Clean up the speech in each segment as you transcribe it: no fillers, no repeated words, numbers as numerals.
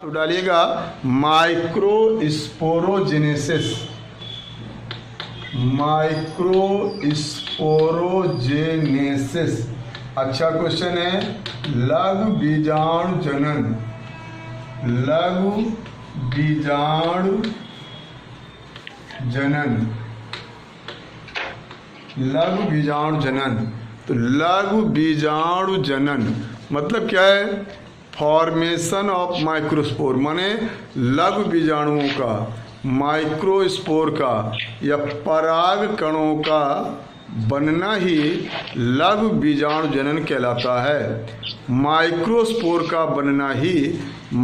तो डालिएगा microsporogenesis. Microsporogenesis अच्छा क्वेश्चन है। लघु बीजाणु जनन, लघु बीजाणु जनन, लघु बीजाणु जनन। तो लघु बीजाणु जनन मतलब क्या है? फॉर्मेशन ऑफ माइक्रोस्पोर, माने लघु बीजाणुओं का, माइक्रोस्पोर का या पराग कणों का बनना ही लघु बीजाणु जनन कहलाता है। माइक्रोस्पोर का बनना ही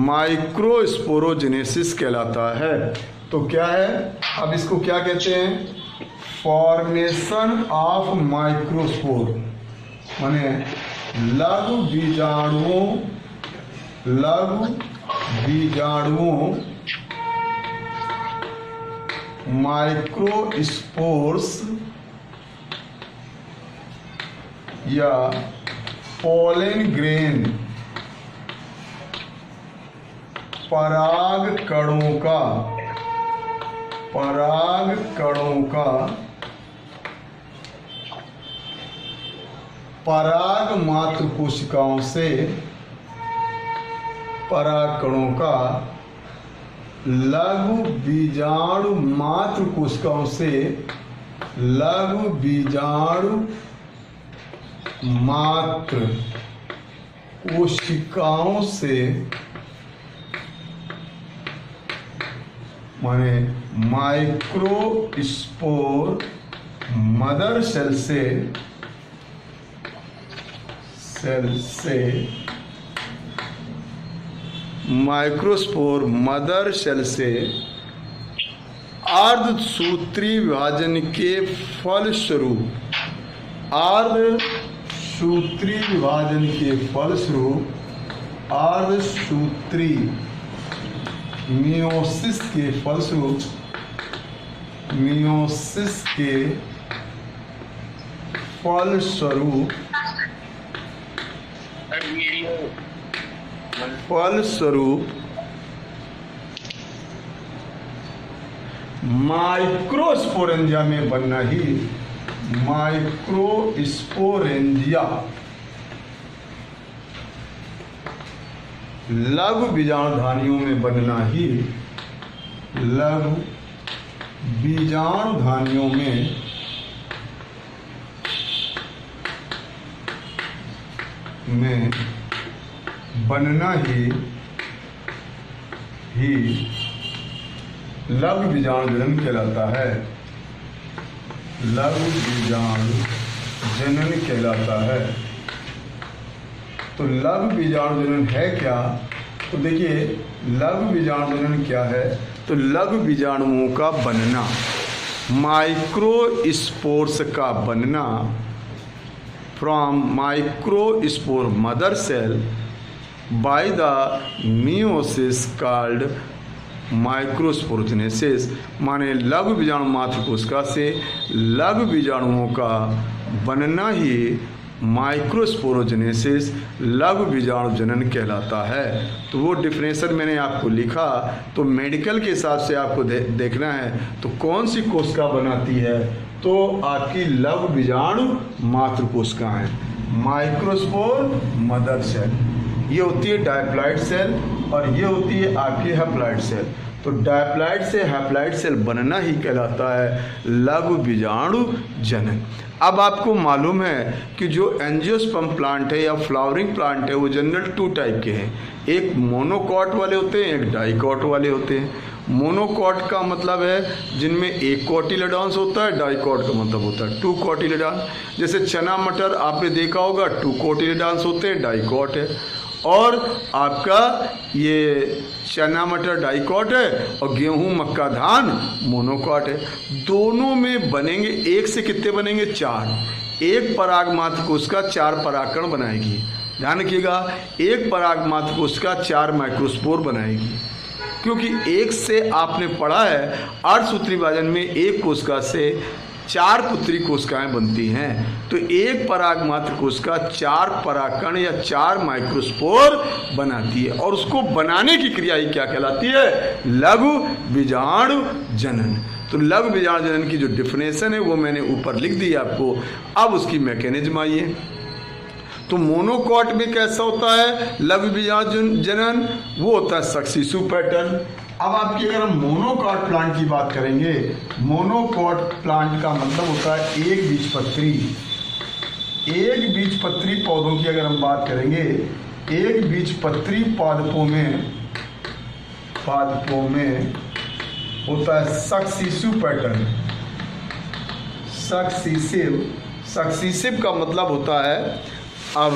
माइक्रोस्पोरोजेनेसिस कहलाता है। तो क्या है, अब इसको क्या कहते हैं? फॉर्मेशन ऑफ माइक्रोस्पोर, माने लघु बीजाणुओं, लघु बीजाणुओं, माइक्रोस्पोर्स या पोलन ग्रेन, पराग कणों का, पराग कणों का, पराग मात्र कोशिकाओं से, पराग कणों का लघु बीजाणु मात्र कोशिकाओं से, लघु बीजाणु मात्र कोशिकाओं से, माने माइक्रोस्पोर मदर सेल से, माइक्रोस्पोर मदर सेल से अर्धसूत्री विभाजन के फलस्वरूप, अर्धसूत्री विभाजन के फलस्वरूप, अर्धसूत्री मियोसिस के फलस्वरूप, मियोसिस के फलस्वरूप, फलस्वरूप माइक्रोस्पोरेंजिया में बनना ही, माइक्रोस्पोरेंजिया लघु बीजाणुधानियों में बनना ही, लघु बीजाणुधानियों में बनना ही लघु बीजाणु जनन कहलाता है। लघु बीजाणु जनन कहलाता है। तो लघु बीजाणु जनन है क्या? तो देखिए लघु बीजाणु जनन क्या है? तो लघु बीजाणुओं का बनना, माइक्रोस्पोर्स का बनना, from microspore mother cell by the meiosis called microsporogenesis, माने लघु बीजाणु मात्र कोशिका से लघु बीजाणुओं का बनना ही माइक्रोस्पोरोजेनेसिस, लघु बीजाणु जनन कहलाता है। तो वो डिफिनेशन मैंने आपको लिखा। तो मेडिकल के हिसाब से आपको देखना है तो कौन सी कोशिका बनाती है? तो आपकी लघु बीजाणु मात्र कोशिकाएं, माइक्रोस्पोर मदर सेल, ये होती है डायप्लॉइड सेल और ये होती है आपकी हैप्लॉइड सेल। तो डायप्लॉइड से हैप्लॉइड सेल बनना ही कहलाता है लघु बीजाणु जनन। अब आपको मालूम है कि जो एंजियोस्पर्म प्लांट है या फ्लावरिंग प्लांट है वो जनरल 2 टाइप के हैं। एक मोनोकॉट वाले होते हैं, एक डाइकॉट वाले होते हैं। मोनोकॉट का मतलब है जिनमें एक कॉटिलेडॉन्स होता है, डाइकॉट का मतलब होता है 2 कॉटिलेडॉन। जैसे चना मटर आपने देखा होगा 2 कॉटिलेडॉन्स होते हैं, डाइकॉट है। और आपका ये चना मटर डाइकॉट है और गेहूं मक्का धान मोनोकॉट है। दोनों में बनेंगे, एक से कितने बनेंगे? 4। एक पराग मात्र कोशिका 4 परागकण बनाएगी। ध्यान रखिएगा, एक पराग मात्र कोशिका 4 माइक्रोस्पोर बनाएगी। क्योंकि एक से आपने पढ़ा है अर्धसूत्री विभाजन में एक कोशिका से 4 पुत्री कोशिकाएं बनती हैं। तो एक पराग मात्र कोशिका 4 परागकण या 4 माइक्रोस्पोर बनाती है, और उसको बनाने की क्रिया ही क्या कहलाती है? लघु बीजाणु जनन। तो लघु बीजाणु जनन की जो डिफिनेशन है वो मैंने ऊपर लिख दी आपको। अब उसकी मैकेनिज्म आइए। तो मोनोकॉट में कैसा होता है लघु बीजाणु जनन? वो होता है सक्सेसिव पैटर्न। अब आपकी अगर हम मोनोकॉट प्लांट की बात करेंगे, मोनोकॉट प्लांट का मतलब होता है एक बीजपत्री। एक बीजपत्री पौधों की अगर हम बात करेंगे, एक बीजपत्री पादपों में होता है सक्सेसिव पैटर्न। सक्सेसिव का मतलब होता है, अब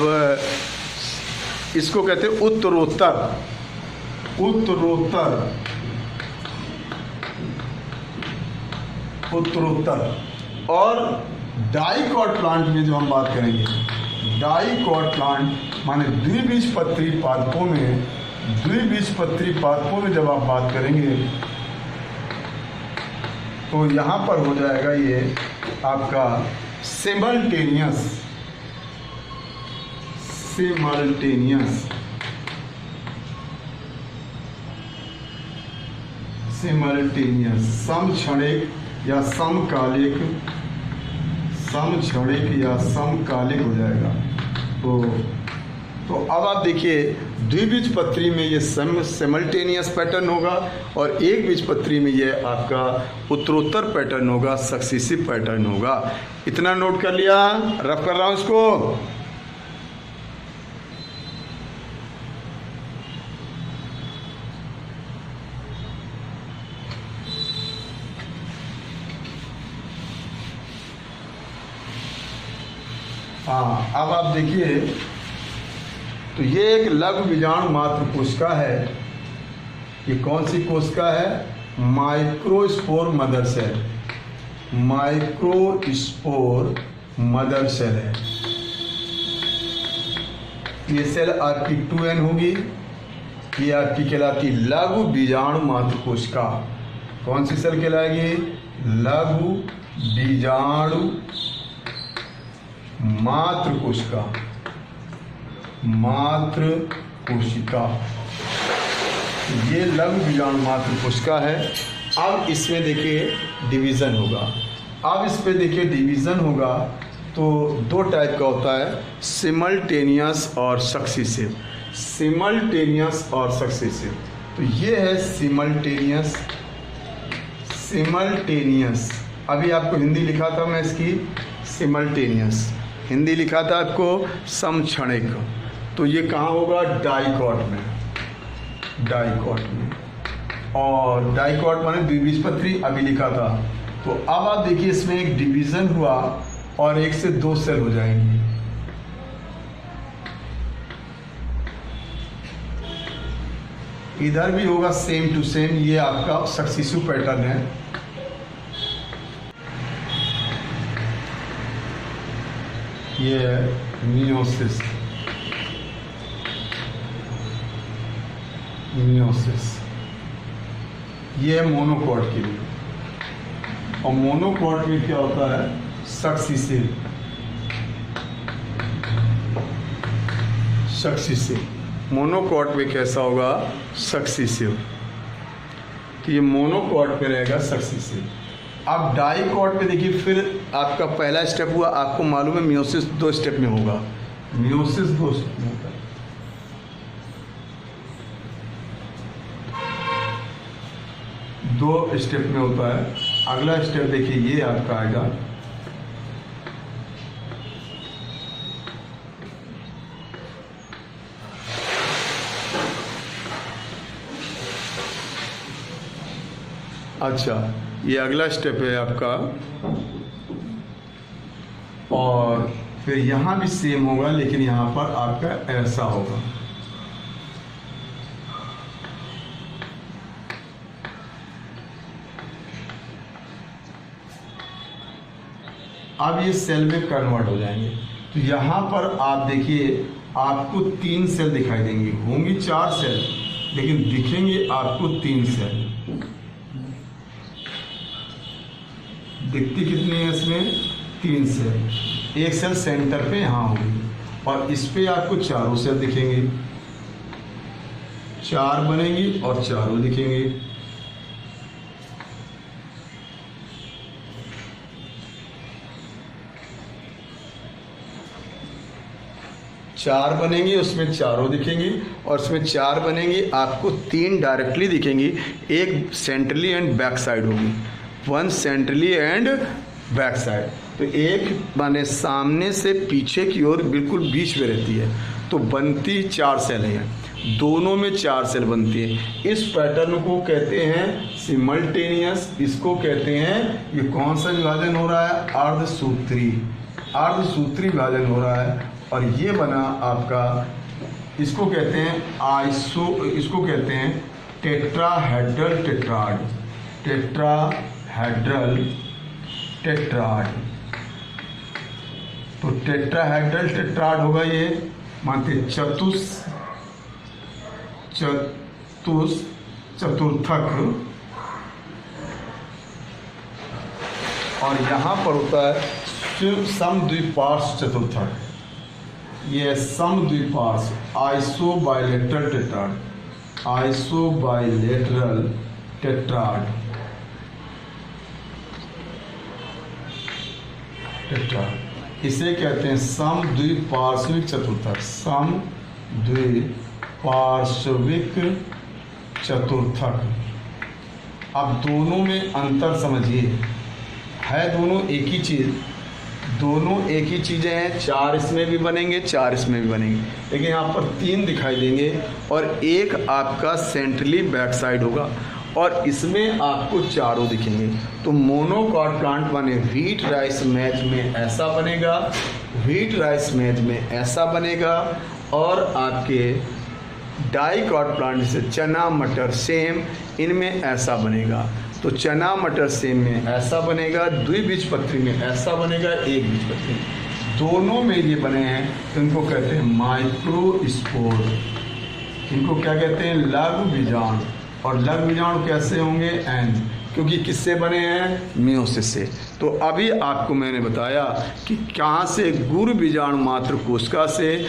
इसको कहते हैं उत्तरोत्तर। और डाइकॉट प्लांट में जो हम बात करेंगे, डाइकॉट प्लांट माने द्विबीजपत्री पादपों में जब आप बात करेंगे तो यहाँ पर हो जाएगा ये आपका सिमल्टेनियस, समक्षणिक या समकालिक हो जाएगा। तो अब आप देखिए, द्विबीजपत्री में ये सिमल्टेनियस पैटर्न होगा, और एक बीजपत्री में ये आपका उत्तरोत्तर पैटर्न होगा, सक्सेसिव पैटर्न होगा। इतना नोट कर लिया? रफ कर रहा हूँ इसको। हाँ, अब आप देखिए, तो ये एक लघु बीजाणु मात्र कोशिका है। ये कौन सी कोशिका है? Microspore mother cell. Microspore mother cell है। ये सेल आपकी 2n होगी। ये आपकी कहलाती लघु बीजाणु मात्र कोशिका। कौन सी सेल कहलाएगी? लघु बीजाणु मात्र कोशिका। ये लघु बीजाणु मात्र कोशिका है। अब इसमें देखिए डिवीज़न होगा। अब इस पे देखिए डिवीज़न होगा तो 2 टाइप का होता है, सिमल्टेनियस और सक्सेसिव। तो ये है सिमल्टेनियस। अभी आपको हिंदी लिखा था मैं इसकी, सिमल्टेनियस। हिंदी लिखा था आपको समक्षणिक। तो ये कहाँ होगा? डाइकॉट में। और डाइकॉट माने द्विबीजपत्री, अभी लिखा था। तो अब आप देखिए, इसमें एक डिवीज़न हुआ और 1 से 2 सेल हो जाएंगी। इधर भी होगा सेम टू सेम। ये आपका सक्सेसिव पैटर्न है। ये मियोसिस। ये है मोनोकॉट के लिए। और मोनोकॉट में क्या होता है? सक्सेसिव। मोनोकॉट में कैसा होगा? सक्सेसिव। तो ये मोनोकॉट पे रहेगा सक्सेसिव। अब डाइकॉट में देखिए, फिर आपका पहला स्टेप हुआ, आपको मालूम है मियोसिस 2 स्टेप में होगा। मियोसिस 2 स्टेप में होता है। 2 स्टेप में होता है। अगला स्टेप देखिए, ये आपका आएगा अच्छा, ये अगला स्टेप है आपका। और फिर यहाँ भी सेम होगा, लेकिन यहाँ पर आपका ऐसा होगा। अब ये सेल में कन्वर्ट हो जाएंगे। तो यहाँ पर आप देखिए, आपको 3 सेल दिखाई देंगे। होंगी 4 सेल, लेकिन दिखेंगे आपको 3 सेल। दिखती कितनी है इसमें? 3 सेल। एक सेल सेंटर पे यहाँ होगी और इस पे आपको चारों सेल दिखेंगे, 4 बनेंगी और चारों दिखेंगे। चार बनेंगी, उसमें चारों दिखेंगी और उसमें 4 बनेंगी, आपको 3 डायरेक्टली दिखेंगी, एक सेंट्रली एंड बैक साइड होगी, 1 सेंट्रली एंड बैक साइड। तो एक माने सामने से पीछे की ओर बिल्कुल बीच में रहती है, तो बनती 4 सेल हैं, दोनों में 4 सेल बनती है। इस पैटर्न को कहते हैं सिमल्टेनियस। इसको कहते हैं, ये कौन सा विभाजन हो रहा है? अर्धसूत्री, अर्धसूत्री विभाजन हो रहा है। और ये बना आपका, इसको कहते हैं आइसो, इसको कहते हैं टेट्राहेड्रल टेट्राड, टेट्राहेड्रल टेट्राड। तो टेट्राहेड्रल टेट्राड होगा ये, मानते चतुर्थक। और यहाँ पर होता है समद्विपार्श्व चतुर्थक, ये समद्विपार्श्व आइसोबाइलेटरल टेट्राड, आइसोबाइलेटरल टेट्राड, टेट्राड। इसे कहते हैं समद्विपार्श्विक चतुर्थक, समद्विपार्श्विक चतुर्थक। अब दोनों में अंतर समझिए, है दोनों एक ही चीज़, दोनों एक ही चीज़ें हैं। 4 इसमें भी बनेंगे, 4 इसमें भी बनेंगे, लेकिन यहाँ पर 3 दिखाई देंगे और एक आपका सेंट्रली बैक साइड होगा और इसमें आपको चारों दिखेंगे। तो मोनोकॉट प्लांट बने व्हीट राइस मैच में ऐसा बनेगा, व्हीट राइस मैच में ऐसा बनेगा, और आपके डाइकॉट प्लांट जैसे चना मटर सेम, इनमें ऐसा बनेगा। तो चना मटर सेम में ऐसा बनेगा, द्विबीजपत्री में ऐसा बनेगा, एक बीजपत्री। दोनों में ये बने हैं, तो इनको कहते हैं माइक्रोस्पोर। इनको क्या कहते हैं? लघु बीजाणु। और लघु बीजाणु कैसे होंगे? एन, क्योंकि किससे बने हैं? मियोसिस से। तो अभी आपको मैंने बताया कि कहाँ से गुरु बीजाणु मात्र कोशिका से,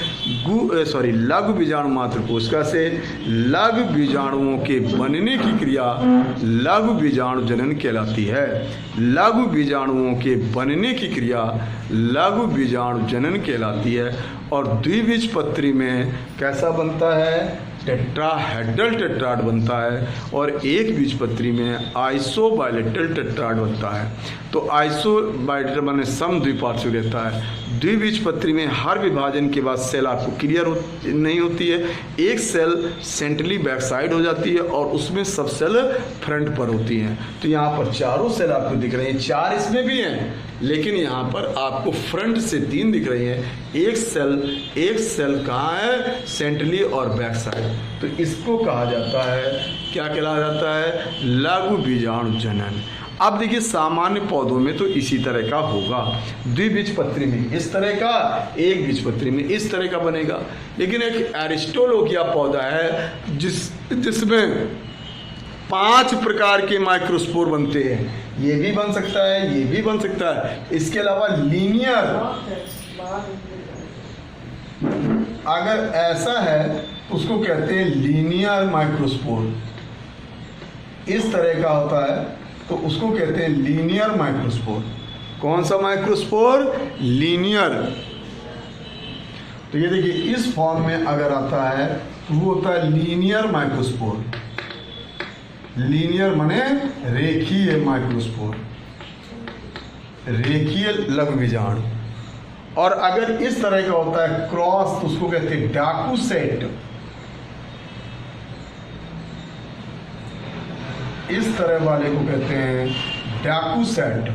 लघु बीजाणु मात्र कोशिका से लघु बीजाणुओं के बनने की क्रिया लघु बीजाणु जनन कहलाती है। लघु बीजाणुओं के बनने की क्रिया लघु बीजाणु जनन कहलाती है। और द्विबीजपत्री में कैसा बनता है? टेट्राहेड्रल टेट्राड बनता है। और एक बीजपत्री में आइसोबाइलेटरल टेट्राड बनता है। तो आइसोबाइलेटरल माने समद्विपार्श्विक रहता है। द्विबीजपत्री में हर विभाजन के बाद सेल आपको क्लियर नहीं होती है, एक सेल सेंट्रली बैक साइड हो जाती है और उसमें सब सेल फ्रंट पर होती हैं। तो यहाँ पर चारों सेल आपको दिख रहे हैं, 4 इसमें भी हैं, लेकिन यहाँ पर आपको फ्रंट से 3 दिख रही हैं। एक सेल कहाँ है? सेंट्रली और बैक साइड। तो इसको कहा जाता है, क्या कहला जाता है? लघु बीजाणु जनन। अब देखिए सामान्य पौधों में तो इसी तरह का होगा, द्विबीजपत्री में इस तरह का, एक बीजपत्री में इस तरह का बनेगा। लेकिन एक एरिस्टोलोकिया पौधा है जिसमें 5 प्रकार के माइक्रोस्पोर बनते हैं। ये भी बन सकता है, ये भी बन सकता है। इसके अलावा लीनियर, अगर ऐसा है उसको कहते हैं लीनियर माइक्रोस्पोर। इस तरह का होता है तो उसको कहते हैं लीनियर माइक्रोस्पोर। कौन सा माइक्रोस्पोर? लीनियर। तो ये देखिए इस फॉर्म में अगर आता है तो वो होता है लीनियर माइक्रोस्पोर। लीनियर माने रेखीय माइक्रोस्पोर, रेखीय लघु बीजाणु। और अगर इस तरह का होता है क्रॉस तो उसको कहते हैं डाकू सेट। इस तरह वाले को कहते हैं डाकू सेट।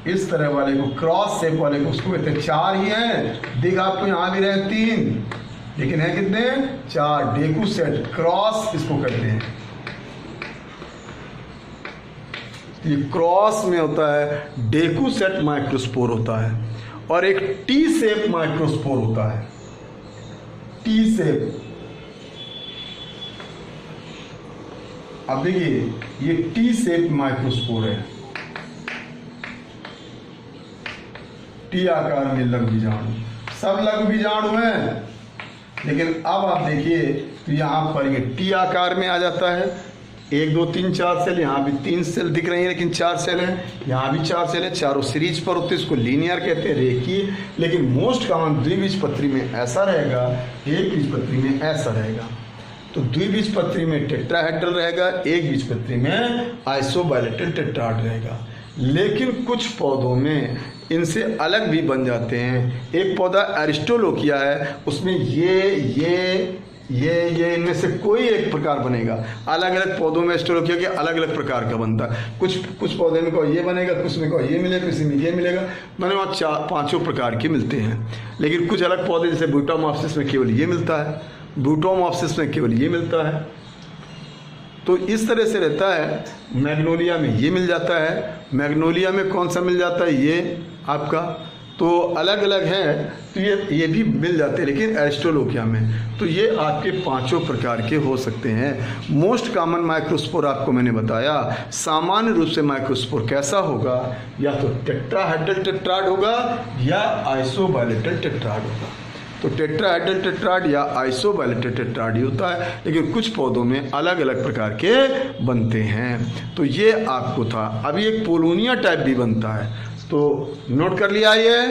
इस तरह वाले को, क्रॉस शेप वाले को, उसको कहते हैं। 4 ही हैं, दिख आपको यहाँ भी रहे 3, लेकिन है कितने? 4। डेकू सेट, क्रॉस इसको कहते हैं। ये क्रॉस में होता है डेकू सेट माइक्रोस्पोर होता है। और एक टी शेप माइक्रोस्पोर होता है, टी शेप। अब देखिए ये टी शेप माइक्रोस्पोर है, टी आकार में लघु बीजाणु, सब लघु बीजाणु हैं, लेकिन अब आप देखिए तो यहाँ पर ये टी आकार में आ जाता है, 1 2 3 4 सेल, यहाँ भी 3 सेल दिख रही हैं लेकिन 4 सेल हैं, यहाँ भी 4 सेल है, चारों सीरीज पर होते हैं, इसको लीनियर कहते हैं, रेखीय। लेकिन मोस्ट कॉमन द्विबीजपत्री में ऐसा रहेगा, एक बीजपत्री में ऐसा रहेगा। तो द्विबीजपत्री में टेट्राहेड्रल रहेगा, एक बीजपत्री में आइसोबाइलेटरल टेट्राड रहेगा। लेकिन कुछ पौधों में इनसे अलग भी बन जाते हैं। एक पौधा एरिस्टोलोकिया है, उसमें ये इनमें से कोई एक प्रकार बनेगा। अलग अलग पौधों में एरिस्टोलोकिया के अलग अलग प्रकार का बनता है। कुछ पौधे में को ये बनेगा, कुछ में को ये मिलेगा, किसी में ये मिलेगा, मैंने वहाँ 4-5 प्रकार के मिलते हैं। लेकिन कुछ अलग पौधे जैसे ब्यूटामॉप्सिस में केवल ये मिलता है, ब्यूटामॉप्सिस में केवल ये मिलता है। तो इस तरह से रहता है। मैग्नोलिया में ये मिल जाता है, मैग्नोलिया में कौन सा मिल जाता है, ये आपका, तो अलग अलग है, तो ये भी मिल जाते हैं, लेकिन एरिस्टोलोकिया में। तो ये आपके 5 प्रकार के हो सकते हैं। मोस्ट कॉमन माइक्रोस्पोर आपको मैंने बताया। सामान्य रूप से माइक्रोस्पोर कैसा होगा, या तो टेट्राहेड्रल टेट्राड होगा या आइसोबाइलेटरल टेट्राड होगा। तो टेट्राहेड्रल टेट्राड या आइसोबाइलेटरल टेट्राड ही होता है, लेकिन कुछ पौधों में अलग अलग प्रकार के बनते हैं। तो ये आपको था। अभी एक पोलोनिया टाइप भी बनता है, तो नोट कर लिया ये।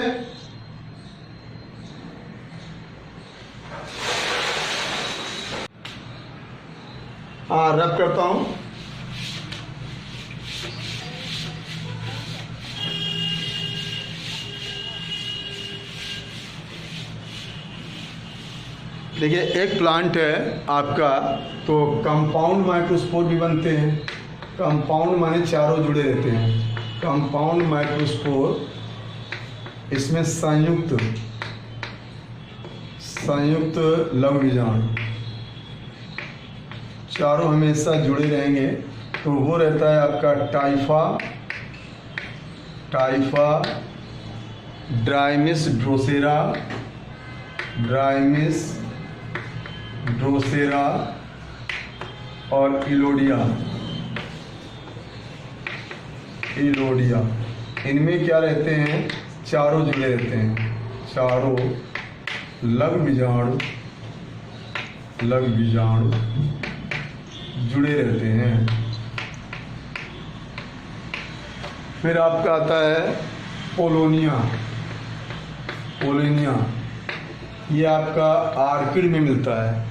हाँ, रब करता हूं। देखिए एक प्लांट है आपका, तो कंपाउंड माइक्रोस्पोर भी बनते हैं। कंपाउंड माने चारों जुड़े रहते हैं। कंपाउंड माइक्रोस्पोर, इसमें संयुक्त लघु बीजाणु चारों हमेशा जुड़े रहेंगे। तो वो रहता है आपका टाइफा, ड्राइमिस ड्रोसेरा और इलोडिया। इनमें क्या रहते हैं, चारों जुड़े रहते हैं। चारों लघु बीजाणु जुड़े रहते हैं। फिर आपका आता है पोलोनिया। ये आपका आर्किड में मिलता है।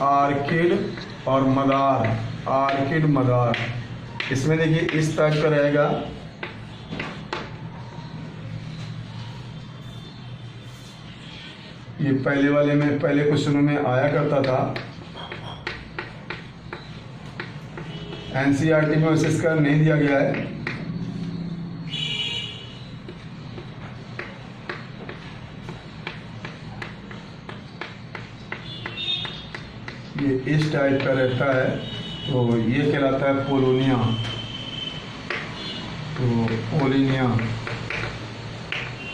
आर्किड और मदार। इसमें देखिए इस टाइप का रहेगा। ये पहले वाले में, पहले क्वेश्चनों में आया करता था। एनसीईआरटी में वैसे इसका नहीं दिया गया है। ये इस टाइप का रहता है, तो ये कहलाता है पोलोनिया। तो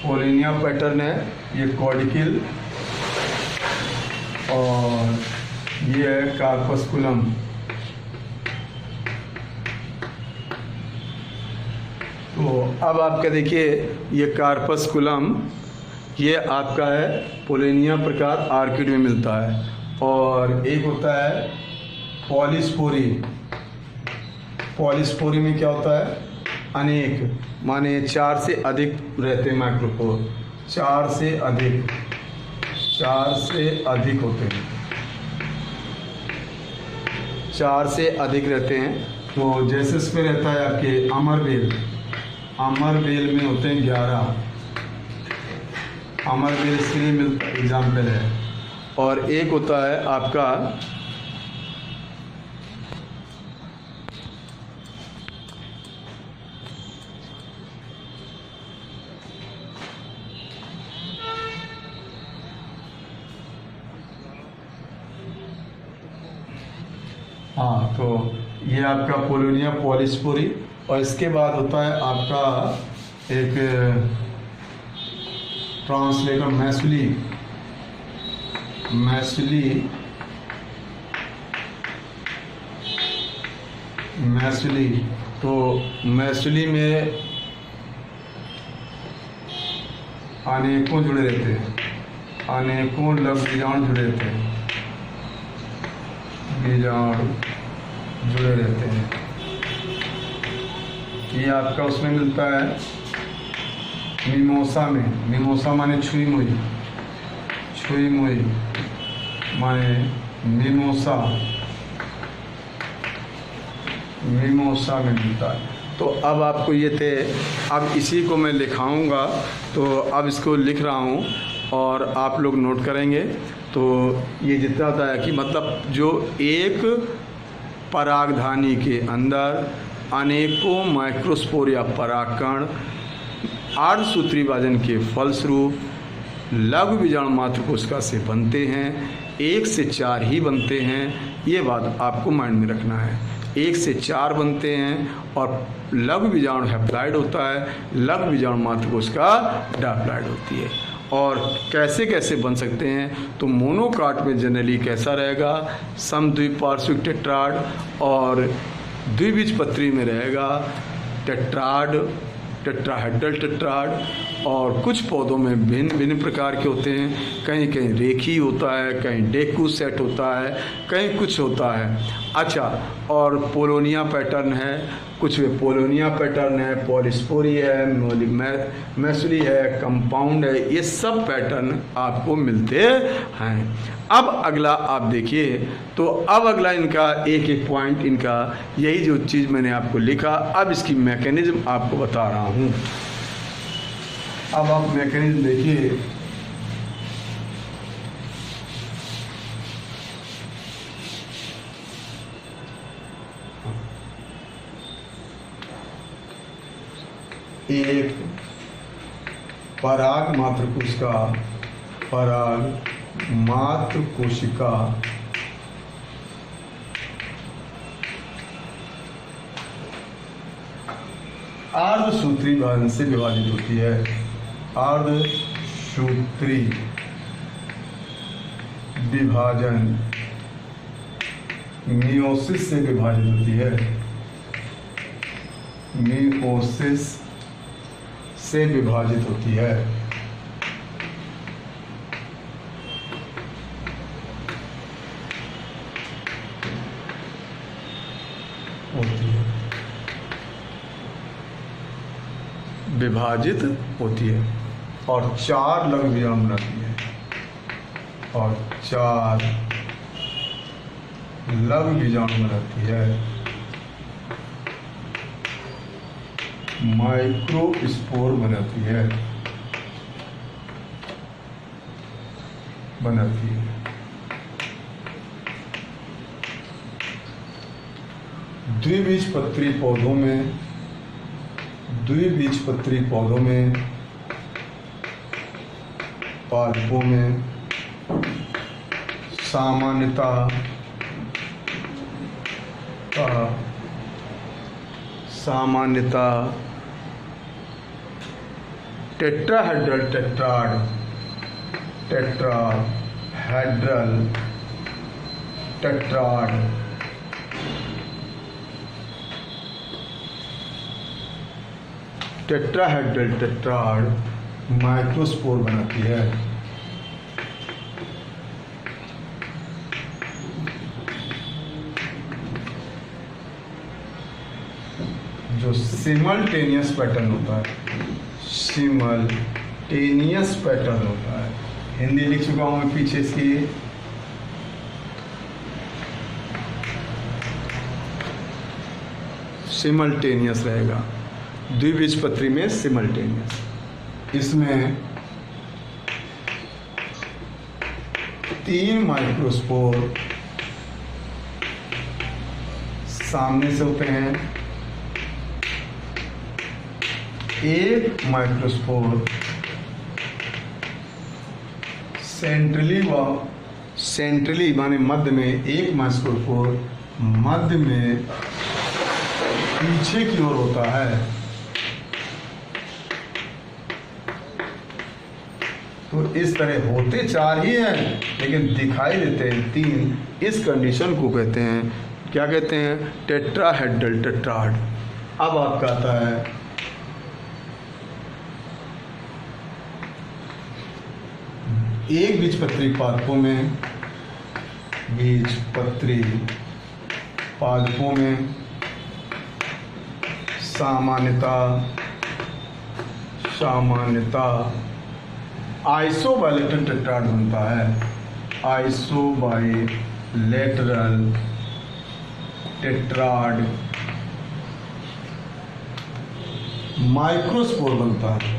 पोलिनिया पैटर्न है। ये कॉर्डिकल और ये है कार्पस्कुलम। तो अब आपका देखिए ये कार्पस्कुलम, ये आपका है पोलिनिया प्रकार, आर्किड में मिलता है। और एक होता है पॉलीस्पोरी में क्या होता है, अनेक, माने 4 से अधिक रहते हैं माइक्रोपोर। 4 से अधिक होते हैं, 4 से अधिक रहते हैं। तो जैसे इसमें रहता है आपके अमरबेल में होते हैं 11। अमरबेल इसके लिए मिलता एग्जाम्पल है। और एक होता है आपका हाँ, तो ये आपका पोलोनिया पॉलीस्पोरी। और इसके बाद होता है आपका एक ट्रांसलेटर मैसुली मैसुली, तो मैसुली में अनेकों जुड़े रहते हैं, अनेकों लघु बीजाणु जुड़े रहते हैं, बीजाणु जुड़े रहते हैं। ये आपका उसमें मिलता है मिमोसा में। मिमोसा माने छुई मुई, छुई मुई माने मिमोसा, मिमोसा में मिलता है। तो अब आपको ये थे, अब इसी को मैं लिखाऊंगा, तो अब इसको लिख रहा हूँ और आप लोग नोट करेंगे। तो ये जितना होता है कि मतलब जो एक परागधानी के अंदर अनेकों माइक्रोस्पोर या परागकण अर्धसूत्री विभाजन के फलस्वरूप लघु बीजाणु मात्र कोशिका से बनते हैं। 1 से 4 ही बनते हैं, ये बात आपको माइंड में रखना है। 1 से 4 बनते हैं और लघु बीजाणु हैप्लॉइड होता है, लघु बीजाणु मात्र कोशिका डायप्लॉइड होती है। और कैसे कैसे बन सकते हैं, तो मोनोकाट में जनरली कैसा रहेगा, समद्विपार्श्विक टेट्राड, और द्विबीजपत्री में रहेगा टेट्राड, टेट्राहेड्रल टेट्राड। और कुछ पौधों में भिन्न भिन्न प्रकार के होते हैं, कहीं कहीं रेखी होता है, कहीं डेकू सेट होता है, कहीं कुछ होता है। अच्छा, और पोलोनिया पैटर्न है, कुछ में पोलोनिया पैटर्न है, पॉलिस्पोरी है, मैसुली है, कंपाउंड है, ये सब पैटर्न आपको मिलते हैं। अब अगला आप देखिए, तो अब अगला इनका एक एक पॉइंट, इनका यही जो चीज़ मैंने आपको लिखा, अब इसकी मैकेनिज्म आपको बता रहा हूँ। अब आप मैकेनिज्म देखिए, एक पराग मात्र कोशिका, पराग मात्र कोशिका अर्धसूत्री विभाजन से विभाजित होती है। अर्धसूत्री विभाजन मियोसिस से विभाजित होती है, मियोसिस से विभाजित होती है। विभाजित होती है और 4 लघु बीजाणु बनाती है, और 4 लघु बीजाणु बनाती है। माइक्रोस्पोर बनाती है, द्विबीजपत्री पौधों में, पादपों में सामान्यतः tetrahedral tetrad, tetrahedral tetrad microspore बनाती है। जो सिमल्टेनियस पैटर्न होता है, सिमल्टेनियस पैटर्न होता है, हिंदी लिख चुका हूं मैं पीछे इसकी। सिमल्टेनियस रहेगा, द्विबीजपत्री में सिमल्टेनियस। इसमें 3 माइक्रोस्पोर सामने से होते हैं, 1 माइक्रोस्पोर सेंट्रली माने मध्य में, 1 माइक्रोस्पोर मध्य में पीछे की ओर होता है। तो इस तरह होते 4 ही हैं लेकिन दिखाई देते हैं 3। इस कंडीशन को कहते हैं क्या कहते हैं, टेट्राहेड्रल टेट्राड। अब आपका आता है एक बीजपत्री पादपों में, बीजपत्री पादपों में सामान्यतः आइसोबाइलेटरल टेट्राड बनता है। आइसोबाइलेटरल टेट्राड माइक्रोस्पोर बनता है।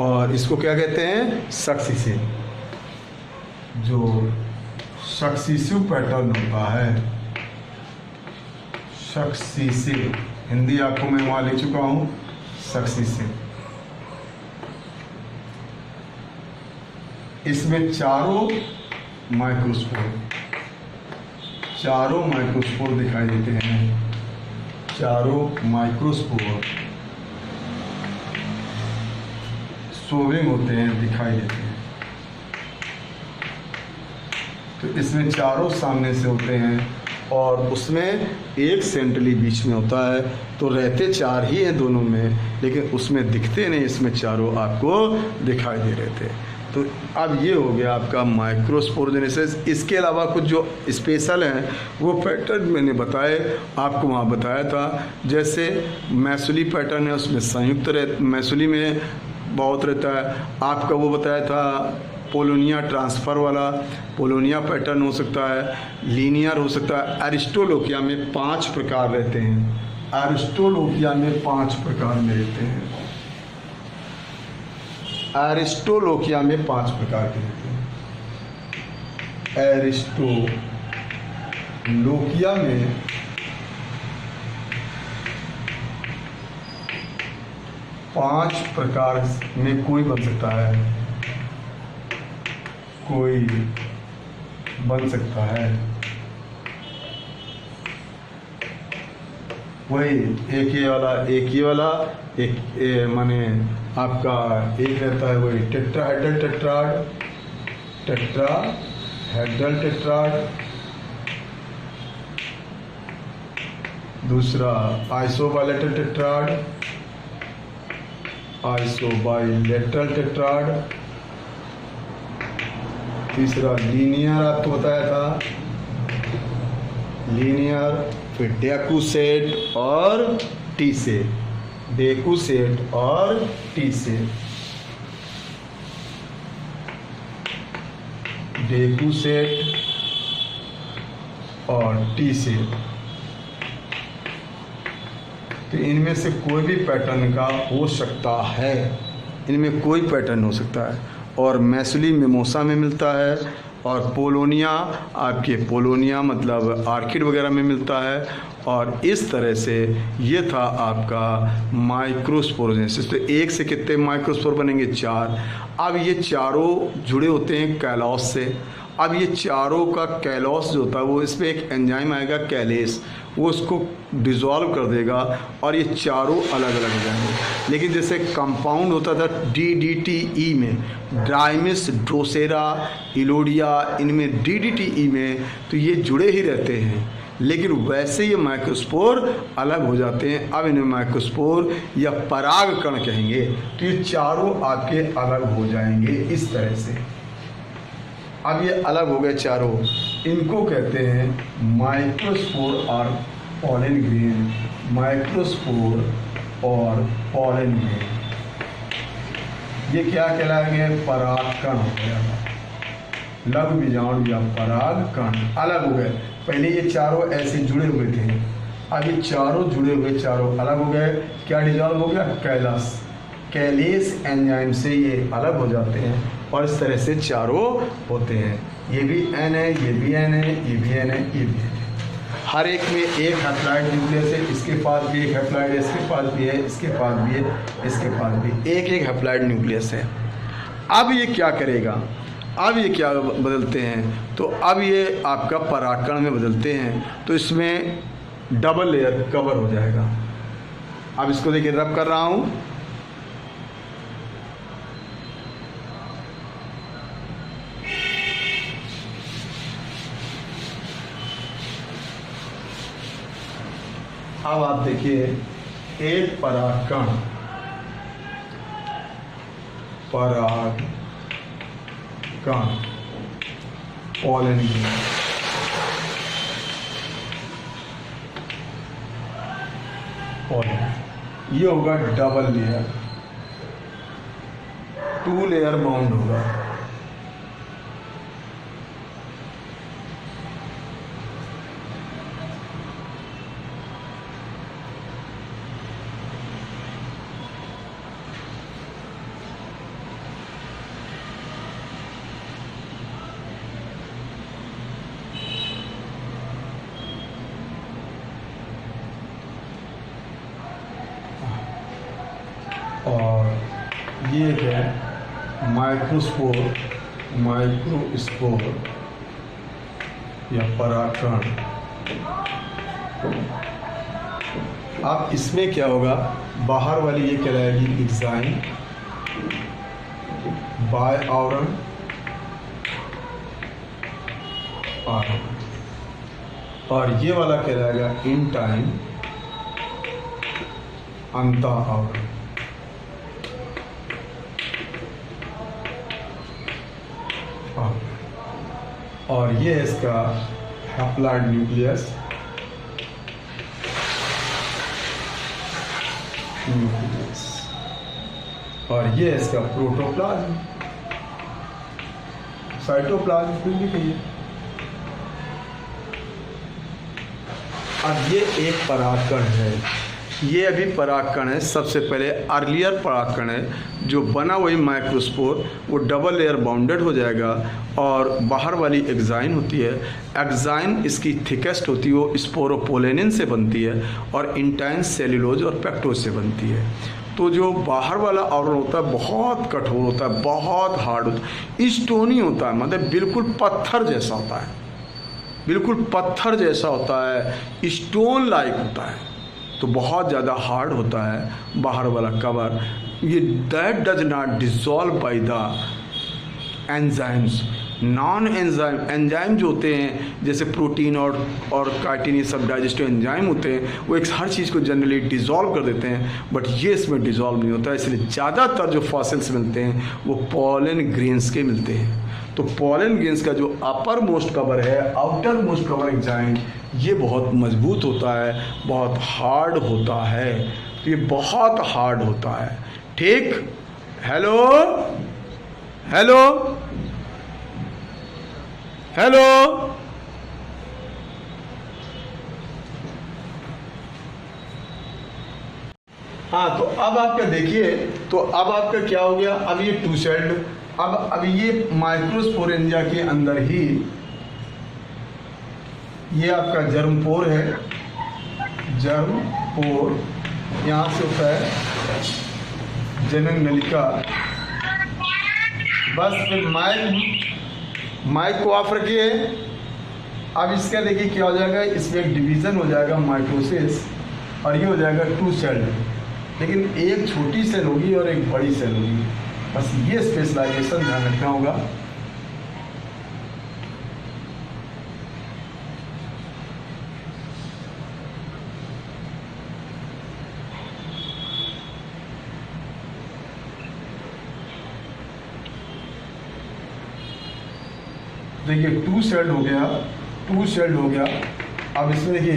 और इसको क्या कहते हैं, सक्सीसिव। जो सक्सीसिव पैटर्न होता है, सक्सीसिव, हिंदी आपको मैं वहाँ लिख चुका हूँ, सक्सीसिव। इसमें चारों माइक्रोस्पोर दिखाई देते हैं। चारों माइक्रोस्पोर शोविंग होते हैं, दिखाई देते हैं। तो इसमें चारों सामने से होते हैं और उसमें एक सेंट्रली बीच में होता है। तो रहते चार ही हैं दोनों में, लेकिन उसमें दिखते नहीं, इसमें चारों आपको दिखाई दे रहे थे। तो अब ये हो गया आपका माइक्रोस्पोरोजेनेसिस। इसके अलावा कुछ जो स्पेशल हैं वो पैटर्न मैंने बताए, आपको वहाँ बताया था। जैसे मैसुली पैटर्न है, उसमें संयुक्त मैसुली में बहुत रहता है। आपका वो बताया था पोलोनिया ट्रांसफ़र वाला, पोलोनिया पैटर्न हो सकता है, लीनियर हो सकता है। एरिस्टोलोकिया में 5 प्रकार रहते हैं। एरिस्टोलोकिया में 5 प्रकार में रहते हैं। एरिस्टोलोकिया में 5 प्रकार के रहते हैं। एरिस्टोलोकिया में 5 प्रकार में कोई बन सकता है, कोई बन सकता है। वही एक ये वाला माने आपका एक रहता है, वही टेट्राहेड्रल टेट्राड। दूसरा आइसोबाइलेटरल टेट्राड। तीसरा लीनियर आपको बताया था, लीनियर। फिर डेकुसेट और टी-सेट, डेकुसेट और टी-सेट, डेकुसेट और टी-सेट। तो इनमें से कोई भी पैटर्न का हो सकता है, इनमें कोई पैटर्न हो सकता है। और मैसुली मिमोसा में मिलता है, और पोलोनिया पोलोनिया मतलब आर्किड वगैरह में मिलता है। और इस तरह से ये था आपका माइक्रोस्पोरोजेनेसिस। तो एक से कितने माइक्रोस्पोर बनेंगे, 4। अब ये चारों जुड़े होते हैं कैलॉस से। अब ये चारों का कैलॉस जो होता है वो, इस पर एक एंजाइम आएगा कैलेस, वो उसको डिज़ोल्व कर देगा और ये चारों अलग अलग हो जाएंगे। लेकिन जैसे कंपाउंड होता था DDTE में, ड्राइमिस, ड्रोसेरा, इलोडिया, इनमें DDTE में तो ये जुड़े ही रहते हैं, लेकिन वैसे ये माइक्रोस्पोर अलग हो जाते हैं। अब इन्हें माइक्रोस्पोर या पराग कण कहेंगे। तो ये चारों आपके अलग हो जाएंगे इस तरह से। अब ये अलग हो गए चारों, इनको कहते हैं माइक्रोस्पोर और पॉलन ग्रेन। माइक्रोस्पोर और पॉलन ग्रेन ये क्या कहलाएंगे, परागकण हो गया। लघु बीजाणु या परागकण अलग हो गए। पहले ये चारों ऐसे जुड़े हुए थे, अब ये चारों जुड़े हुए चारों अलग हो गए। क्या डिजॉल्व हो गया, कैलेस एंजाइम से ये अलग हो जाते हैं और इस तरह से चारों होते हैं। ये भी N है, ये भी N है, ये भी N है, ये भी N है। हर एक में एक हैप्लॉइड न्यूक्लियस है, इसके पास भी एक हैप्लॉइड है, इसके पास भी है, इसके पास भी है, इसके पास भी एक हैप्लॉइड न्यूक्लियस है। अब ये क्या करेगा, अब ये क्या बदलते हैं, तो अब ये आपका परागकण में बदलते हैं। तो इसमें डबल लेयर कवर हो जाएगा। अब इसको देखिए रब कर रहा हूँ, अब आप देखिए एक परागकण पॉलन ये होगा डबल लेयर, 2 लेयर बाउंड होगा। और ये है माइक्रोस्पोर या परागकण। अब इसमें क्या होगा, बाहर वाली ये कहलाएगी एक्साइन, बाय आवरण, और ये वाला कहलाएगा इन टाइम, अंता आवरण। और ये इसका हैप्लॉइड न्यूक्लियस, और ये इसका प्रोटोप्लाज्म, साइटोप्लाज्म कुछ भी कहिए। अब ये एक परागकण है, ये अभी परागकण है, सबसे पहले अर्लियर परागकण है जो बना वही माइक्रोस्पोर, वो डबल लेयर बाउंडेड हो जाएगा और बाहर वाली एक्साइन होती है। एक्साइन इसकी थिकेस्ट होती है, वो स्पोरोपोलेनिन से बनती है, और इंटाइन सेल्यूलोज और पेक्टोज से बनती है। तो जो बाहर वाला आवरण होता है बहुत कठोर होता है, बहुत हार्ड होता है, स्टोनी होता है, मतलब बिल्कुल पत्थर जैसा होता है, बिल्कुल पत्थर जैसा होता है, स्टोन लाइक होता है, तो बहुत ज़्यादा हार्ड होता है बाहर वाला कवर। ये that does not dissolve by the enzymes. Non enzyme जो होते हैं जैसे प्रोटीन और काइटिन, ये सब डाइजेस्टिव एंजाइम होते हैं, वो एक हर चीज़ को जनरली डिसॉल्व कर देते हैं, बट ये इसमें डिसॉल्व नहीं होता है। इसलिए ज़्यादातर जो फॉसिल्स मिलते हैं वो पॉलन ग्रेन्स के मिलते हैं। तो पॉलन ग्रेन्स का जो अपर मोस्ट कवर है, आउटर मोस्ट कवर एंजाइम, ये बहुत मजबूत होता है, बहुत हार्ड होता है, ये बहुत हार्ड होता है। ठीक, हेलो हेलो हेलो, हाँ, तो अब आपका देखिए, तो अब आपका क्या हो गया, अब ये टू सेल्ड, अब ये माइक्रोस्पोरेंजिया के अंदर ही ये आपका जर्मपोर है, जर्मपोर, यहाँ से होता है जनन नलिका। बस फिर माइक को ऑफ रखिए। अब इसका देखिए क्या हो जाएगा, इसमें एक डिवीज़न हो जाएगा माइटोसिस, और ये हो जाएगा टू सेल, लेकिन एक छोटी सेल होगी और एक बड़ी सेल होगी। बस ये स्पेशलाइजेशन ध्यान रखना होगा। देखिए टू सेल्ड हो गया, टू सेल्ड हो गया। अब इसमें देखिए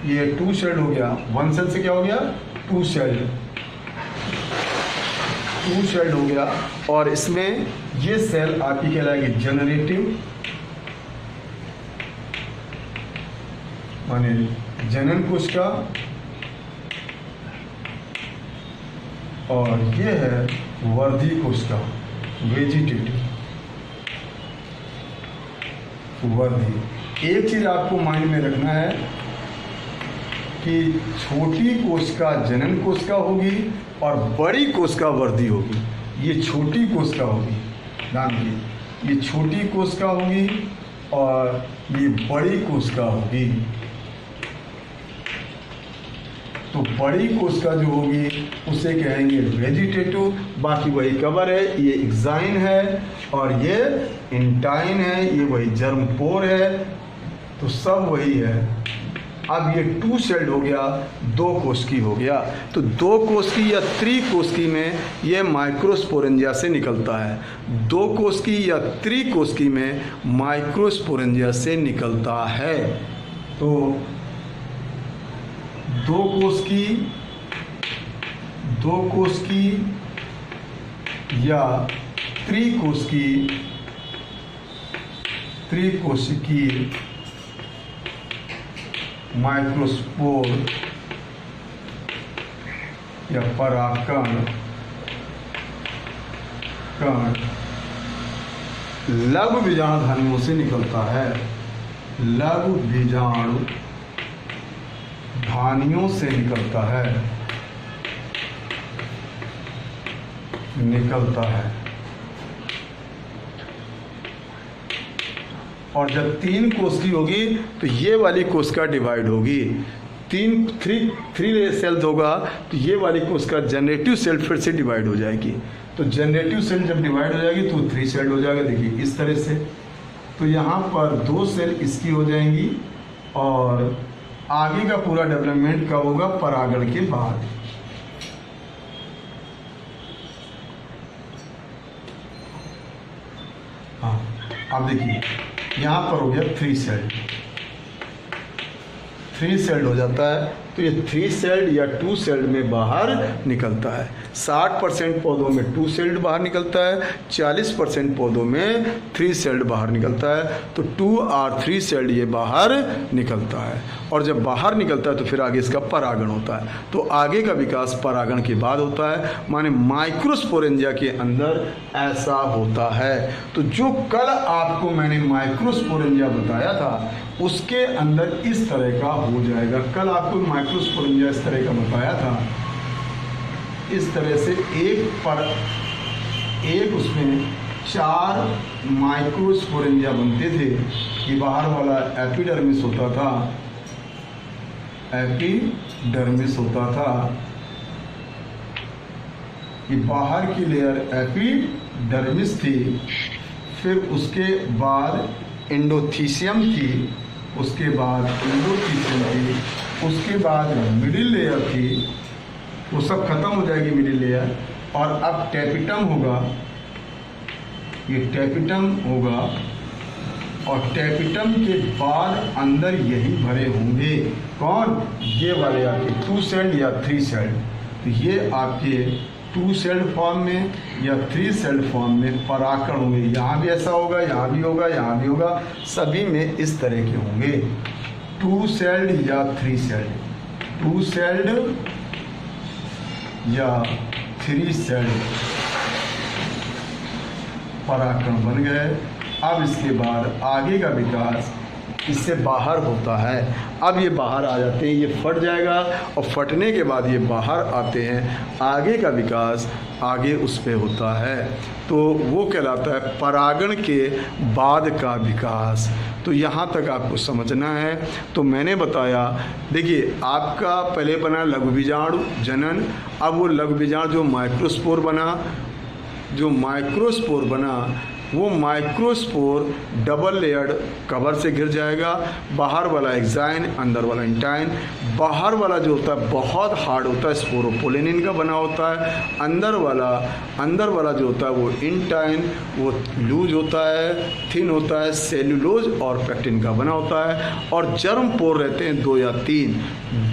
ये टू सेल्ड हो गया, वन सेल से क्या हो गया, टू सेल्ड, टू सेल्ड हो गया। और इसमें ये सेल आपकी कहलाएगी जनरेटिव, माने जनन कोशिका, और ये है वर्धी कोशिका, वेजिटेटिव वर्धी। एक चीज आपको माइंड में रखना है कि छोटी कोशिका जनन कोशिका होगी और बड़ी कोशिका वर्धी होगी। ये छोटी कोशिका होगी, ध्यान दीजिए, ये छोटी कोशिका होगी और ये बड़ी कोशिका होगी। तो बड़ी कोशिका जो होगी उसे कहेंगे वेजिटेटिव, बाकी वही कवर है, ये एक्साइन है और ये इंटाइन है, ये वही जर्मपोर है, तो सब वही है। अब ये 2 सेल्ड हो गया, 2 कोशिकी हो गया। तो 2 कोशिकी या 3 कोशिकी में ये माइक्रोस्पोरेंजिया से निकलता है। 2 कोशिकी या 3 कोशिकी में माइक्रोस्पोरेंजिया से निकलता है। तो 2 कोशिकी या त्रिकोशिकी माइक्रोस्पोर या परागकण लघु बीजाणु धानियों से निकलता है। लघु बीजाणु धानियों से निकलता है। और जब 3 कोशिकी होगी तो ये वाली कोशिका डिवाइड होगी। 3 सेल्स होगा तो ये वाली कोशिका जनरेटिव सेल फिर से डिवाइड हो जाएगी। तो जनरेटिव सेल जब डिवाइड हो जाएगी तो 3 सेल हो जाएगा। देखिए इस तरह से। तो यहाँ पर 2 सेल इसकी हो जाएंगी और आगे का पूरा डेवलपमेंट कब होगा? परागण के बाद। हाँ, अब देखिए यहाँ पर हो गया 3 सेल्ड हो जाता है। तो ये 3 सेल्ड या 2 सेल्ड में बाहर निकलता है। 60% पौधों में 2 सेल्ड बाहर निकलता है, 40% पौधों में 3 सेल्ड बाहर निकलता है। तो 2 और 3 सेल्ड ये बाहर निकलता है। और जब बाहर निकलता है तो फिर आगे इसका परागण होता है। तो आगे का विकास परागण के बाद होता है, माने माइक्रोस्पोरेंजिया के अंदर ऐसा होता है। तो जो कल आपको मैंने माइक्रोस्पोरेंजिया बताया था उसके अंदर इस तरह का हो जाएगा। कल आपको माइक्रोस्पोरेंजिया इस तरह का बताया था। इस तरह से एक उसमें 4 माइक्रोस्पोरेंजिया बनते थे। ये बाहर वाला एपिडर्मिस होता था। ये बाहर की लेयर एपिडर्मिस थी। फिर उसके बाद एंडोथीसियम थी। उसके बाद मिडिल लेयर थी। वो सब खत्म हो जाएगी मिडिल लेयर। और अब टैपिटम होगा। ये टैपिटम होगा और टैपिटम के बाद अंदर यही भरे होंगे कौन? ये वाले आपके 2 सेल्ड या 3 सेल्ड। तो ये आपके 2 सेल्ड फॉर्म में या 3 सेल्ड फॉर्म में परागकण होंगे। यहाँ भी ऐसा होगा, यहाँ भी होगा, यहाँ भी होगा। सभी में इस तरह के होंगे। 2 सेल्ड या 3 सेल्ड, 2 सेल्ड या 3 सेल्ड परागकण बन गए। अब इसके बाद आगे का विकास इससे बाहर होता है। अब ये बाहर आ जाते हैं, ये फट जाएगा और फटने के बाद ये बाहर आते हैं। आगे का विकास आगे उस पे होता है। तो वो कहलाता है परागण के बाद का विकास। तो यहाँ तक आपको समझना है। तो मैंने बताया, देखिए आपका पहले बना लघु बीजाणु जनन। अब वो लघु बीजाणु जो माइक्रोस्पोर बना वो माइक्रोस्पोर डबल लेयर्ड कवर से घिर जाएगा। बाहर वाला एक्साइन, अंदर वाला इंटाइन। बाहर वाला जो होता है बहुत हार्ड होता है, स्पोरोपोलिनिन का बना होता है। अंदर वाला जो होता है वो इंटाइन, वो लूज होता है, थिन होता है, सेल्यूलोज और पेक्टिन का बना होता है। और जर्म पोर रहते हैं 2 या 3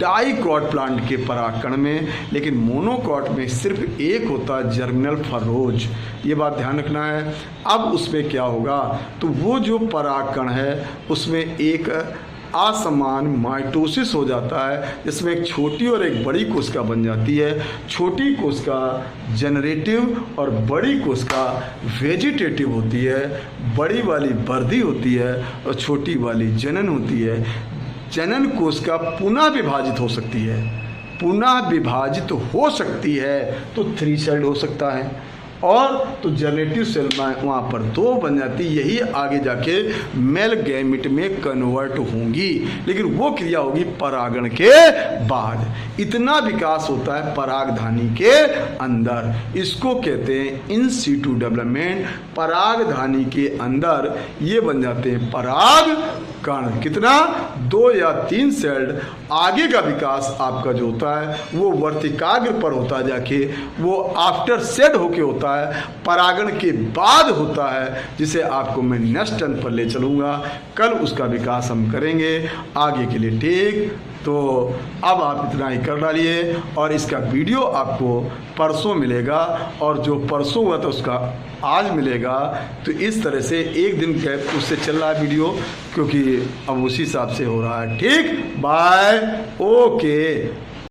डाइकॉट प्लांट के परागकण में। लेकिन मोनोकॉट में सिर्फ एक होता है, जर्मिनल फरोज। ये बात ध्यान रखना है। अब उसमें क्या होगा? तो वो जो परागकण है उसमें एक असमान माइटोसिस हो जाता है, जिसमें एक छोटी और एक बड़ी कोशिका बन जाती है। छोटी कोशिका जनरेटिव और बड़ी कोशिका वेजिटेटिव होती है। बड़ी वाली वर्धी होती है और छोटी वाली जनन होती है। जनन कोशिका पुनः विभाजित हो सकती है। तो 3 सेल्ड हो सकता है। और तो जनरेटिव सेल वहाँ पर 2 बन जाती, यही आगे जाके मेल गैमेट में कन्वर्ट होंगी। लेकिन वो क्रिया होगी परागण के बाद। इतना विकास होता है परागधानी के अंदर। इसको कहते हैं इन सीटू डेवलपमेंट। परागधानी के अंदर ये बन जाते हैं पराग कण, कितना 2 या 3 सेल्ड आगे का विकास आपका जो होता है वो वर्तिकाग्र पर होता है, जाके वो आफ्टर सेड होके होता है, परागण के बाद होता है, जिसे आपको मैं नेक्स्ट टर्न पर ले चलूँगा। कल उसका विकास हम करेंगे आगे के लिए, ठीक। तो अब आप इतना ही कर डालिए और इसका वीडियो आपको परसों मिलेगा, और जो परसों हुआ था उसका आज मिलेगा। तो इस तरह से एक दिन गैप उससे चल रहा है वीडियो, क्योंकि अब उसी हिसाब से हो रहा है, ठीक। Bye, okay.